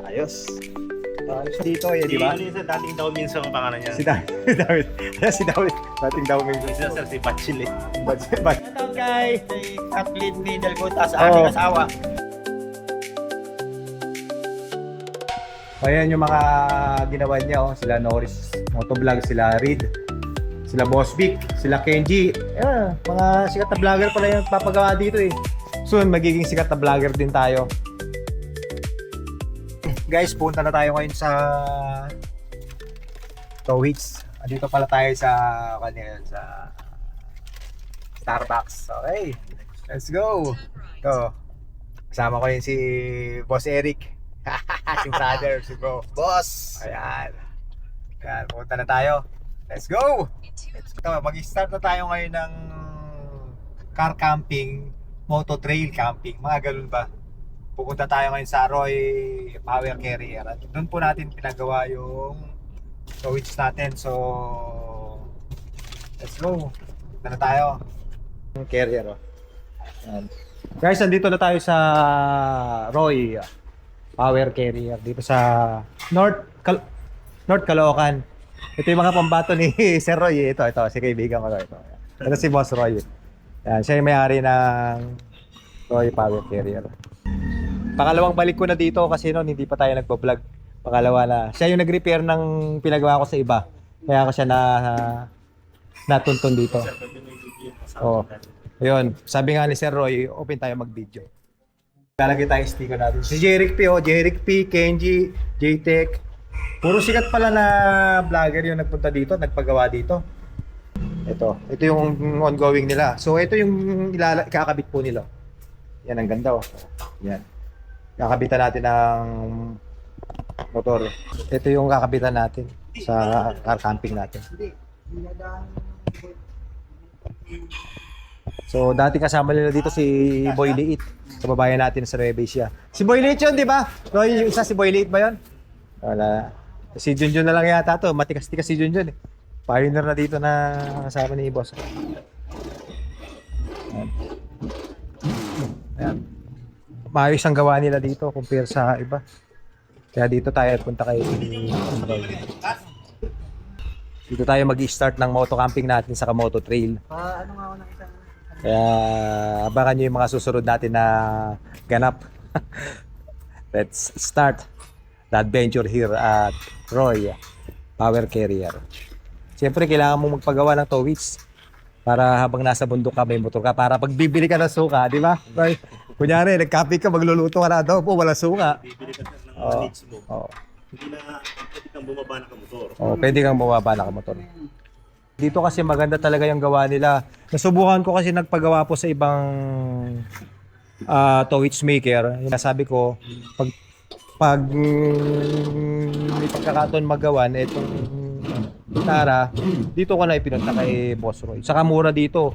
Ayos. Ayos dito eh, di ba? Sa dating daw minsan ang pangalan niya. Si David. Si David. Dating daw may Sir, si Bachil eh. But Shoutout kay Kathleen Middlegood sa aking asawa. ayan yung mga ginawa niya, oh. Sila Norris Motovlog, sila Reed, sila Boss Vic, sila Kenji. Ayan, mga sikat na vlogger pala yung papagawa dito eh. Soon, magiging sikat na vlogger din tayo. Guys, punta na tayo ngayon sa Towhits. Dito pala tayo sa sa Starbucks. Okay, let's go. Ito, kasama ko yun si Boss Eric. Si brother, si bro. Boss! Ayan. Ayan, punta na tayo. Let's go! Mag-start na tayo ngayon ng car camping, moto trail camping, mga ganun ba? Pupunta tayo ngayon sa Roy Power Carrier. At doon po natin pinagawa yung towage natin. So, let's go. Punta na tayo. Carrier, oh. Ayan. Guys, nandito na tayo sa Roy Power Carrier dito sa North Caloocan. Ito yung mga pambato ni Sir Roy. Ito, si kaibigan ko ito. Ito si Boss Roy. Yan, siya yung may-ari ng Roy Power Carrier. Pangalawang balik ko na dito kasi noon hindi pa tayo nagpo-vlog. Pangalawa na. Siya yung nag-repair ng pinagawa ko sa iba. Kaya ako siya natuntun dito. Oh. Ayun, sabi nga ni Sir Roy, open tayo mag-video. Lalagay tayo sticker natin. Si Jeric P, Jeric P, Kenji, J-Tech. Puro sikat pala na vlogger yung nagpunta dito, nagpagawa dito. Ito yung ongoing nila. So ito yung kakabit po nila. Yan ang ganda, oh. Yan. Kakabitan natin ng motor. Ito yung kakabitan natin sa car camping natin. So dati kasama nila dito si Boy Liit. Kababayan natin sa Nueva Ecija. Si Boy Liit yun, di ba? Roy, yung isa si Boy Liit ba yun? Wala. Si Junjun na lang yata to. Matikas-tikas si Junjun eh. Pioneer na dito na kasama ni Boss. Ayan. Maayos ang gawa nila dito compare sa iba. Kaya dito tayo punta kay dito tayo mag-i-start ng moto camping natin sa Moto Trail. Ano nga ako nakita? Kaya abangan nyo yung mga susunod natin na ganap. Let's start the adventure here at Roy Power Carrier. Siyempre kailangan mo magpagawa ng towage para habang nasa bundok ka may motor ka para pag bibili ka ng suka, di ba? Roy, kunyari nagkape ka, magluluto ka na daw po, wala suka. Bibili ka ng mga needs mo. Oh. Hindi na pwede kang bumaba na motor. Oh, pwede kang bumaba na motor. Dito kasi maganda talaga yung gawa nila. Nasubukan ko kasi nagpagawa po sa ibang towage maker. Yung sabi ko, pag may pagkakataon magawan, itong gitara, dito ko na ipinunta kay Boss Roy. Saka mura dito.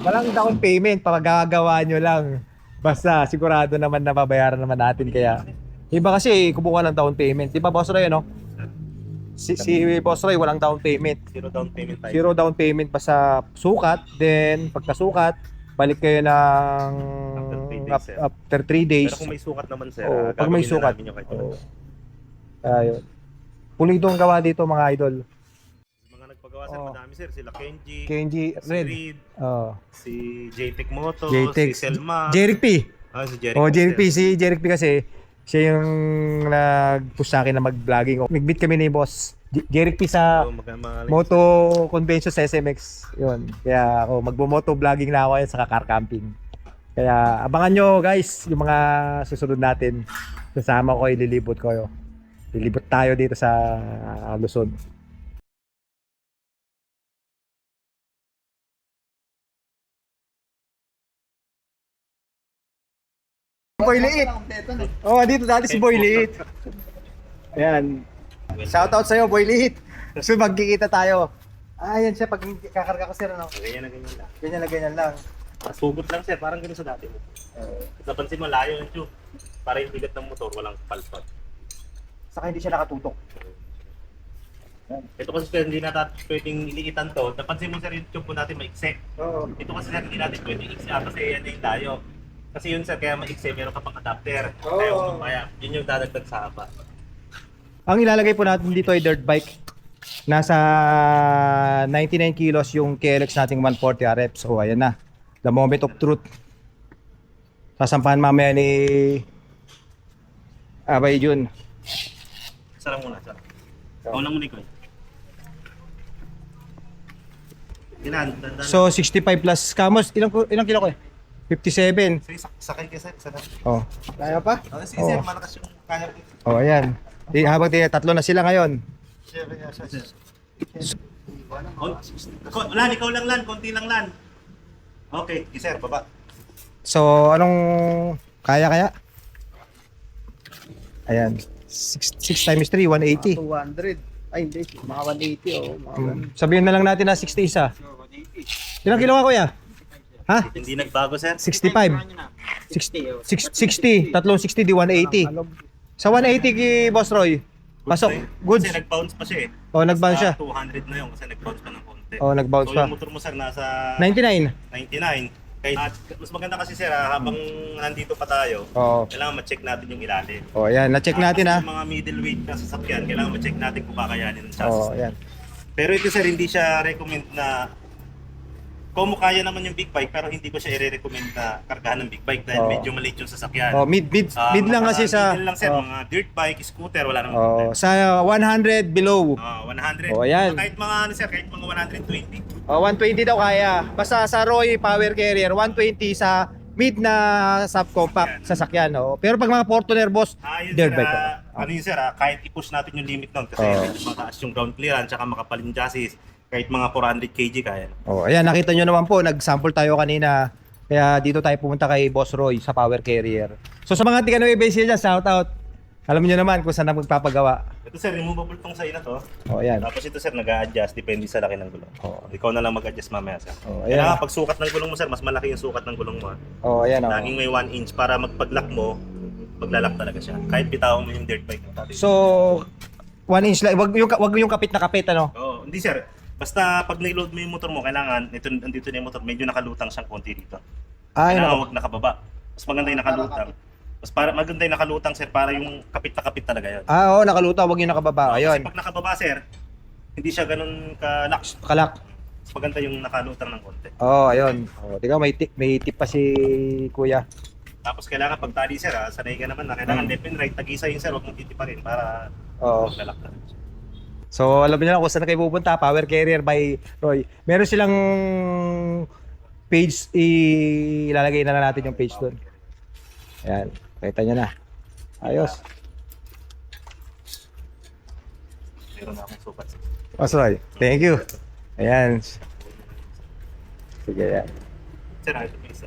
Walang down payment, pagagawa nyo lang. Basta sigurado naman na babayaran naman natin. Kaya, iba kasi kumuha ng down payment. Di ba Boss Roy, ano? Si Boss Roy, walang down payment. Zero down payment tayo. Zero down payment pa sa sukat. Then, pagkasukat, balik kayo ng after 3 days. Pero kung may sukat naman sir, Oh, pag may gagawin na sukat. namin yung kahit Oh. ano. Ayun. Pulido ang gawa dito mga idol. Mga nagpagawa sir, Oh. madami sir. Sila Kenji, Kenji, si Red. Reed, Oh. si J-Tech Moto, J-Tech. si Selma. Jeric P. Si Jeric. Oh, Jeric P. Si Jeric P kasi, siya yung nag-push sa akin na mag-vlogging. Nag-meet kami ni Boss Jeric P sa Moto Convention sa SMX. Yun. Kaya ako, magbo-moto vlogging na ako yan sa car camping. Kaya abangan nyo guys, yung mga susunod natin. Kasama ko, ililibot ko. Lilibot tayo dito sa Luzon. Boy Liit. Oh, dito dati si Boy Liit. Ayan. Shoutout sa'yo, Boy Liit. So magkikita tayo. Ayan siya pag kakarga ko sir, ano? Ganyan na ganyan lang. Ganyan na ganyan lang. Sugot lang sir, parang ganun sa dati mo. Napansin mo, layo yung tube. Para yung bigat ng motor, walang palpot. Saka hindi siya nakatutok. Ito kasi sir, hindi natin pwedeng iliitan to. Napansin mo sir, yung tube po natin maikse. Oo. Ito kasi sir, hindi natin pwedeng iksi kasi yan yung layo. Kasi yun sir, kaya maiksi, meron ka pang adapter. Oo. Kaya umaya. Yun yung dadagdag sa haba. Ang ilalagay po natin dito ay dirt bike. Nasa 99 kilos yung KLX nating 140 RF. So ayan na. The moment of truth. Sasampahan mamaya ni Abay Jun. Sarang muna, sir. Ikaw lang muna ikaw. Ilan? So 65 plus Kamos, ilang kilo ko eh? 57. Sige, sakay ka sir. Sana. Oh. Kaya pa? Sige sir, malakas yung kaya. Oh, ayan. Habang tatlo na sila ngayon. Lan, ikaw lang lan, konti lang lan. Okay, sige sir, baba. So anong kaya? Ayan. 6 times 3, 180. 200. Ay, hindi. Mga 180 oh. Mga Sabihin na lang natin na 60 isa. 180. Ilang kilo ka kuya? Ha? Hindi nagbago sir. 65. 60 oh. 60. Tatlong 60 di 180. Sa 180 ki Boss Roy. Pasok. Goods. Kasi nag-bounce pa siya eh. Oh, nag-bounce siya. 200 na yun kasi nag-bounce pa ng konti. Oh, nag-bounce So pa. yung motor mo sir nasa 99. 99. Kaya mas maganda kasi sir habang nandito pa tayo, Oo. kailangan ma-check natin yung ilalim. Oh, ayan. Na-check natin ha. Kasi yung mga middleweight na sasakyan, kailangan ma-check natin kung kakayanin ng chassis. Oh, ayan. Pero ito sir, hindi siya recommend na kung kaya naman yung big bike, pero hindi ko siya i-recommend na kargahan ng big bike dahil Oo. medyo maliit yung sasakyan. Oh, mid lang kasi sa Middle lang sir, oh. mga dirt bike, scooter, wala namang Oh, problema. sa 100 below. 100. Oh, ayan. Kahit mga ano sir, kahit mga 120. Oh, 120 daw kaya. Basta sa Roy Power Carrier 120 sa mid na subcompact sasakyan, oh. Pero pag mga Fortuner boss, Yun dirt sir, bike. ano yun sir, kahit i-push natin yung limit nun kasi Oo. medyo mataas yung ground clearance tsaka makapaling chassis, kahit mga 400 kg kaya. Oh, ayan, nakita nyo naman po, nag-sample tayo kanina. Kaya dito tayo pumunta kay Boss Roy sa Power Carrier. So sa mga tika na base dyan, shout out. Alam niyo naman kung saan na magpapagawa. Ito sir, removable tong sa'yo na to. Oh, ayan. Tapos ito sir, nag-a-adjust depende sa laki ng gulong. Oo. Ikaw na lang mag-adjust mamaya sir. Oh, ayan. Kailangan pag sukat ng gulong mo sir, mas malaki yung sukat ng gulong mo. Oh, ayan oh. Laging may 1 inch para magpag-lock mo, maglalak talaga siya. Kahit bitawan mo yung dirt bike mo dati. So 1 inch lang, wag yung kapit na kapit ano. Oo, hindi sir. Basta pag nai-load mo yung motor mo, kailangan, andito na yung motor, medyo nakalutang siyang konti dito. Ay, Kailangan nako. huwag nakababa. Mas maganda yung nakalutang. Mas maganda yung nakalutang sir, para yung kapit na kapit talaga yun. Oo, nakalutaw, wag yung nakababa. Ayun. Kasi pag nakababa sir, hindi siya ganun ka-lax. Kalak. Mas maganda yung nakalutang ng konti. Oh, ayun. Oh, tingnan may tip pa si Kuya. Tapos kailangan pag tali sir, sanay ka naman na kailangan left and right, tag-isa yun sir, huwag mong titiparin para Oo. maglalak talaga siya. So, alam niyo na kung saan na kayo pupunta, Power Carrier by Roy. Meron silang page, ilalagay na lang natin yung page doon. Ayan, kita niyo na. Ayos. Meron na akong sukat sir. Boss Roy, thank you. Ayan. Sige, yan. Sir, ito po isa.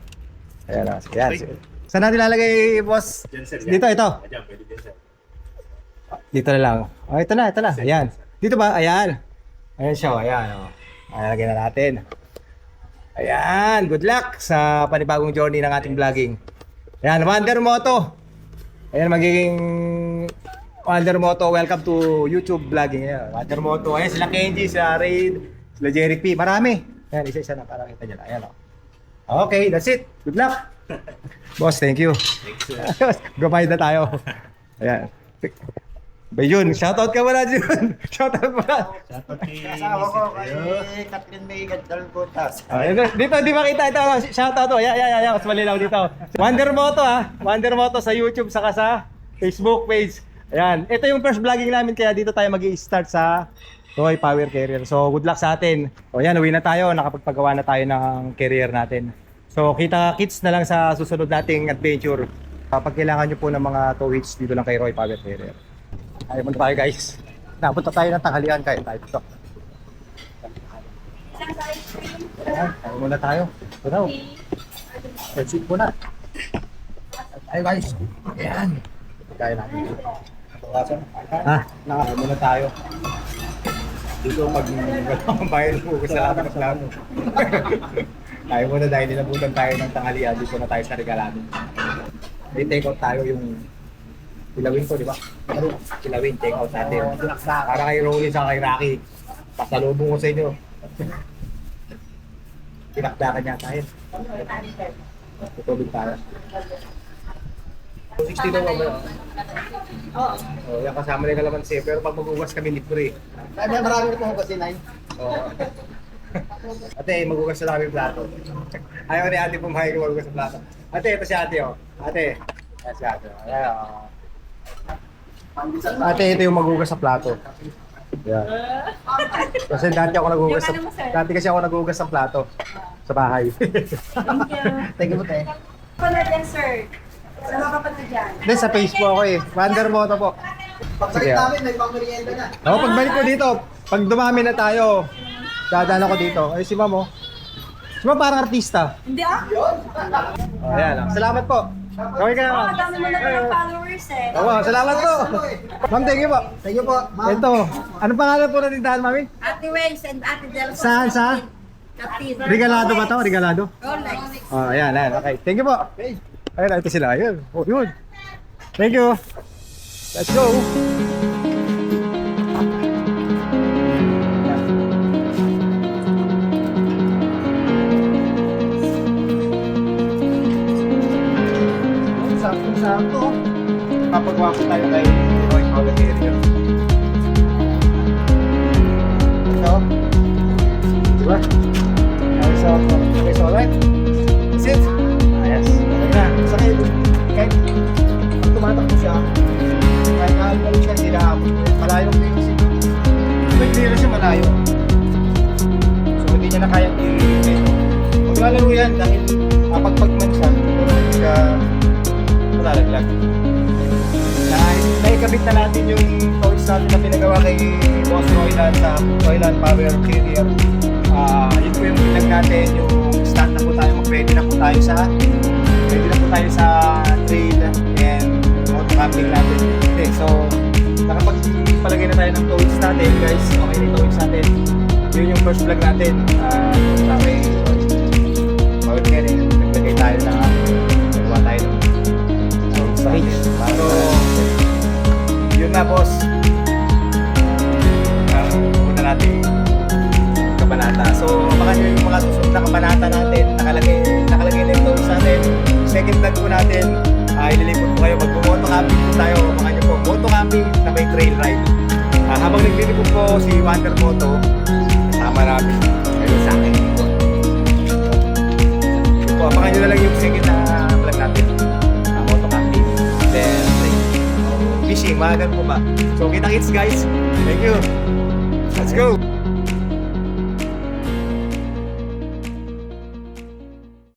Ayan, sige, yan. Sige. Saan natin ilalagay, boss? Dyan sir. Dito, ito. Dyan, pwede dyan sir. Dito na lang. Oh, ito na. Ayan. Dito ba? Ayan. Ayan siya. Ayan. Oh. Ayan, lagyan na natin. Ayan. Good luck sa panibagong journey ng ating vlogging. Ayan, Wonder Moto. Ayan, magiging Wonder Moto. Welcome to YouTube vlogging. Ayan, Wonder Moto. Ayan, sila Kenji, sila Raid, sila Jeric P. Marami. Ayan, isa-isa na para kita nyo. Ayan, oh. Okay, that's it. Good luck. Boss, thank you. Thanks sir. Gabay na tayo. Ayan. Bayun, shoutout ka muna Jun. Shoutout muna. Shoutout kay Kasama ko kay Kathleen May Dalgotas. Dito, di makita ito. Shoutout to. Ayan. Mas malinaw dito. Wonder Moto ha. Wonder Moto sa YouTube saka sa Facebook page. Ayan. Ito yung first vlogging namin kaya dito tayo mag-i-start sa Roy Power Carrier. So good luck sa atin. O yan, uwi na tayo. Nakapagpagawa na tayo ng carrier natin. So kita-kits na lang sa susunod nating adventure. Kapag kailangan nyo po ng mga tow hitch dito lang kay Roy Power Carrier. Ayaw muna tayo guys. Napunta tayo ng tanghalian kaya tayo dito. Ayan, ayaw muna tayo. Ito daw. Let's eat muna. Tayo guys. Ayan. Kaya natin. Ha? Ayaw muna tayo. Dito pag walang bayan mo sa laban ng plano. Tayo muna dahil nilabutan tayo ng tanghalian. Dito na tayo sa regalado. May take out tayo yung Kilawin ko, di ba? Kilawin, take out natin. Para kay Rolly sa kay Rocky. Pasalubong ko sa inyo. Pinakdakan niya tayo. Tutulog tayo. 60 daw mamaya. Oo. Oh, yan kasama na yung kalamansi. Pero pag mag-ugas kami libre. Ay, may marami na pong kasi, Nay. Oo. Ate, mag-ugas na kami plato. Ayaw ni ate pumayag na mag-ugas ng plato. Ate, ito si ate oh. Ate. Ayan si ate. Ayan oh. Ate, ito yung mag-ugas sa plato. Yan. Kasi dati ako nag-ugas sa... Dati kasi ako nag-ugas ng plato. Sa bahay. Thank you. Thank you po, Tay. Panood yan, sir. Sa mga kapatid dyan. Hindi, sa Facebook ako eh. Wonder Moto po. Pagsakit Sige. namin, may pang-merienda na. Oo, pagbalik ko dito, pag dumami na tayo, dadaan ako dito. Ay, si Ma'am oh. Si Ma'am parang artista. Hindi ah. Oh, ayan lang. Salamat po. Okay ka na. Oo, dami mo na ng followers eh. Oo, salamat po. Ma'am, thank you po. Thank you po, ma'am. Ito, anong pangalan po na tindahan, Mami? Ate Waves and Ate Del Sol. Saan, sa? Kapit. Regalado ba to? Regalado? Rolex. Oh, ayan, ayan. Okay. Thank you po. Ayun, ito sila. Ayun. Oh, yun. Thank you. Let's go. Sakto-sakto. Kapag-wapo tayo kay Roy Paula Area. Ito. Diba? Okay, so alright. That's it. Yes. Okay na. Sa kayo, kahit pag tumatakbo siya, kahit nakalimutan siya, hindi nahabot. Malayong dito siya. Hindi na siya malayo. So hindi niya na kayang i-metro. Huwag lalaro yan dahil pagpagman siya, pero hindi siya malalaglag. Naikabit na natin yung toys natin na pinagawa kay Boss Royland sa Royland Power Carrier. Yun po yung pinag natin, yung stand na po tayo, mag-ready na po tayo sa trail and auto camping natin. Okay, so nakapagpalagay na tayo ng toys natin guys, okay na yung toys natin. Yun yung first vlog natin, sa kay Power Carrier, naglagay tayo na nagawa tayo ng toys natin. So, yun na boss, muna natin kabanata. So, abangan nyo yung mga susunod na kabanata natin. Nakalagay na yung toys natin. Second vlog po natin, ililipot po kayo. Mag-moto camping po tayo. Abangan nyo po, moto camping na may trail ride. Habang naglilipot po si Wonder Moto, kasama namin. Ayun sa akin dito. So, po, abangan nyo na lang yung second na vlog natin. Moto camping. Then, fishing, mga ganun po ba. So, kita-kits guys. Thank you. Let's go!